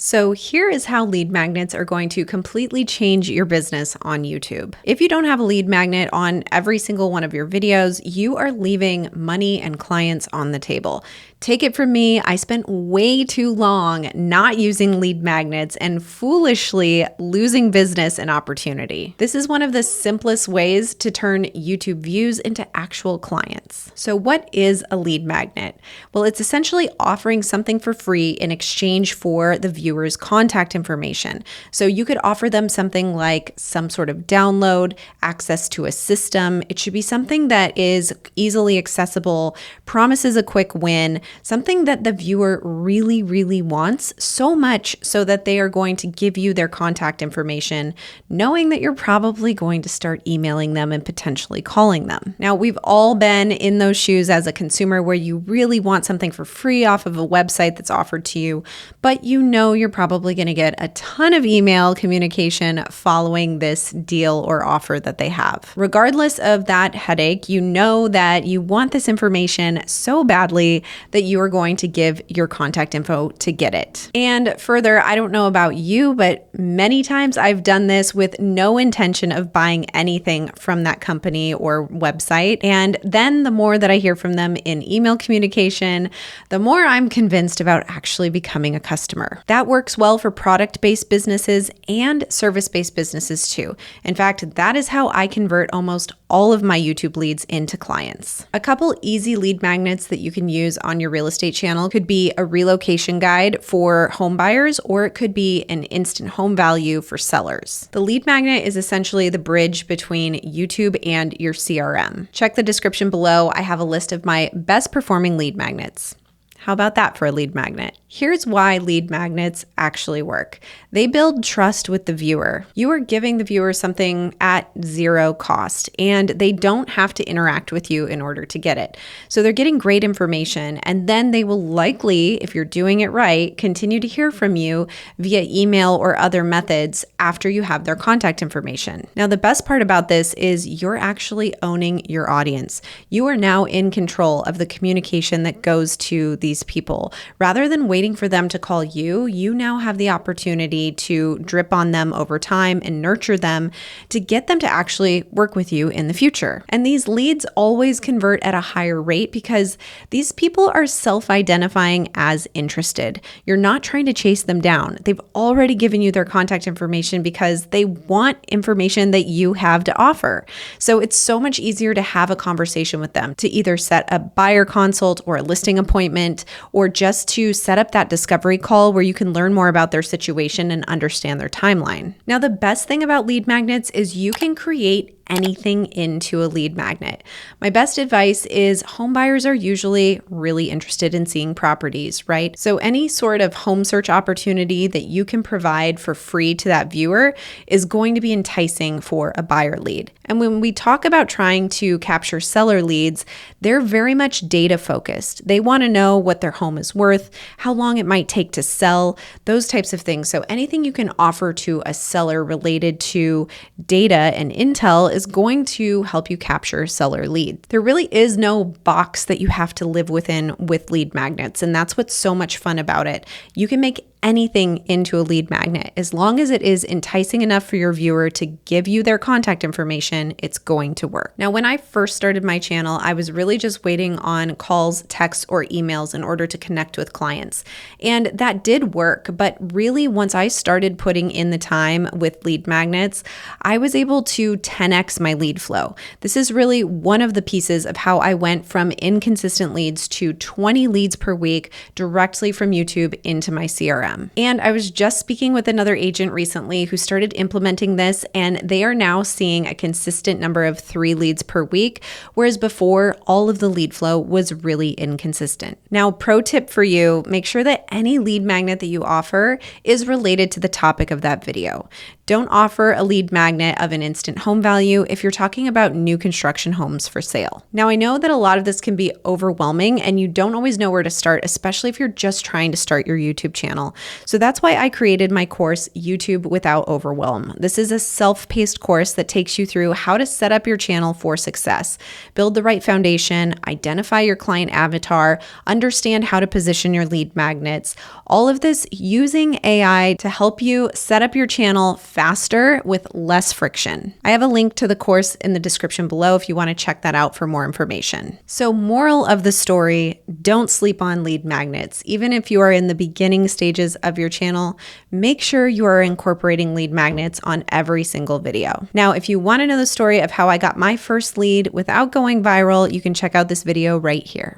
So here is how lead magnets are going to completely change your business on YouTube. If you don't have a lead magnet on every single one of your videos, you are leaving money and clients on the table. Take it from me, I spent way too long not using lead magnets and foolishly losing business and opportunity. This is one of the simplest ways to turn YouTube views into actual clients. So what is a lead magnet? Well, it's essentially offering something for free in exchange for the viewer's contact information. So you could offer them something like some sort of download, access to a system. It should be something that is easily accessible, promises a quick win, something that the viewer really, really wants, so much so that they are going to give you their contact information, knowing that you're probably going to start emailing them and potentially calling them. Now, we've all been in those shoes as a consumer where you really want something for free off of a website that's offered to you, but you know you're probably going to get a ton of email communication following this deal or offer that they have. Regardless of that headache, you know that you want this information so badly that you are going to give your contact info to get it. And further, I don't know about you, but many times I've done this with no intention of buying anything from that company or website. And then the more that I hear from them in email communication, the more I'm convinced about actually becoming a customer. That works well for product-based businesses and service-based businesses too. In fact, that is how I convert almost all of my YouTube leads into clients. A couple easy lead magnets that you can use on your real estate channel could be a relocation guide for home buyers, or it could be an instant home value for sellers. The lead magnet is essentially the bridge between YouTube and your CRM. Check the description below. I have a list of my best performing lead magnets. How about that for a lead magnet? Here's why lead magnets actually work. They build trust with the viewer. You are giving the viewer something at zero cost, and they don't have to interact with you in order to get it. So they're getting great information, and then they will likely, if you're doing it right, continue to hear from you via email or other methods after you have their contact information. Now, the best part about this is you're actually owning your audience. You are now in control of the communication that goes to these people. Rather than waiting for them to call you, you now have the opportunity to drip on them over time and nurture them to get them to actually work with you in the future. And these leads always convert at a higher rate because these people are self-identifying as interested. You're not trying to chase them down. They've already given you their contact information because they want information that you have to offer. So it's so much easier to have a conversation with them, to either set a buyer consult or a listing appointment, or just to set up that discovery call where you can learn more about their situation and understand their timeline. Now, the best thing about lead magnets is you can create anything into a lead magnet. My best advice is home buyers are usually really interested in seeing properties, right? So any sort of home search opportunity that you can provide for free to that viewer is going to be enticing for a buyer lead. And when we talk about trying to capture seller leads, they're very much data focused. They want to know what their home is worth, how long it might take to sell, those types of things. So anything you can offer to a seller related to data and intel is going to help you capture seller leads. There really is no box that you have to live within with lead magnets, and that's what's so much fun about it. You can make anything into a lead magnet. As long as it is enticing enough for your viewer to give you their contact information, it's going to work. Now, when I first started my channel, I was really just waiting on calls, texts, or emails in order to connect with clients. And that did work, but really once I started putting in the time with lead magnets, I was able to 10x my lead flow. This is really one of the pieces of how I went from inconsistent leads to 20 leads per week directly from YouTube into my CRM. And I was just speaking with another agent recently who started implementing this, and they are now seeing a consistent number of 3 leads per week, whereas before all of the lead flow was really inconsistent. Now, pro tip for you, make sure that any lead magnet that you offer is related to the topic of that video. Don't offer a lead magnet of an instant home value if you're talking about new construction homes for sale. Now, I know that a lot of this can be overwhelming and you don't always know where to start, especially if you're just trying to start your YouTube channel. So that's why I created my course, YouTube Without Overwhelm. This is a self-paced course that takes you through how to set up your channel for success, build the right foundation, identify your client avatar, understand how to position your lead magnets, all of this using AI to help you set up your channel faster with less friction. I have a link to the course in the description below if you want to check that out for more information. So, moral of the story, don't sleep on lead magnets. Even if you are in the beginning stages of your channel, make sure you are incorporating lead magnets on every single video. Now, if you want to know the story of how I got my first lead without going viral, you can check out this video right here.